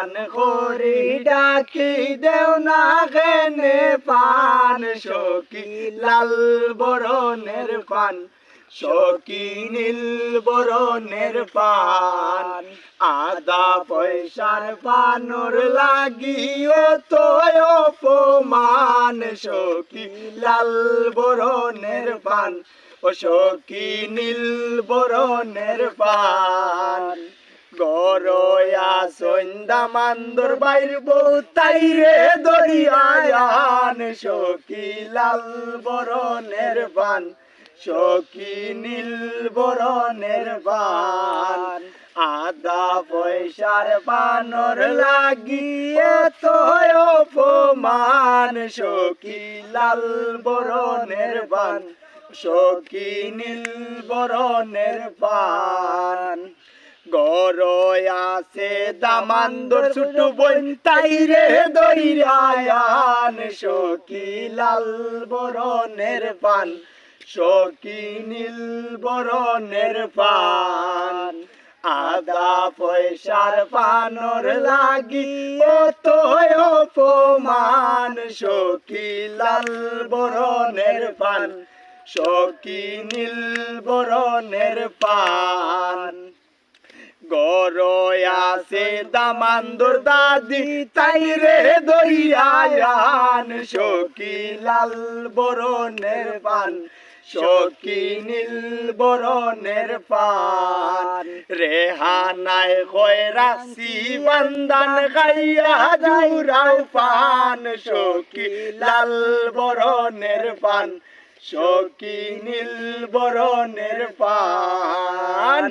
পান করি ডাকি দেও না খেনে পান সখী লাল বরণের পান সখী নীল বরণের পান আদা পয়সার পানর লাগিও তো অপমান সখী লাল বরণের পান ও সখী নীল বরণের পান গরয়া সন্ধ্যা মান্দর বাইর বউ তাই রে দরিয়ায়ান সখী লাল বরণের পান সখী নীল বরণের পান আদা পয়সার পানর লাগিয়ে তো অপমান সখী লাল বরণের পান সখী নীল বরণের পান গরয়া সে দামান্দর ছোট বোন তাই রে দইরায়ান সখী লাল বরণের পান সখী নীল বরণের পান আদা পয়সার পানর লাগি ও তো অপমান সখী লাল বরণের পান সখী নীল বরণের পান গরয়া সে দামান্দর দাদি তাই রে দইরায়ান সখী লাল বরণের পান সখী নীল বরণের পান রেহানায় কয়রাসি বান্দান খাইয়া জুরাও পান সখী লাল বরণের পান সখী নীল বরণের পান।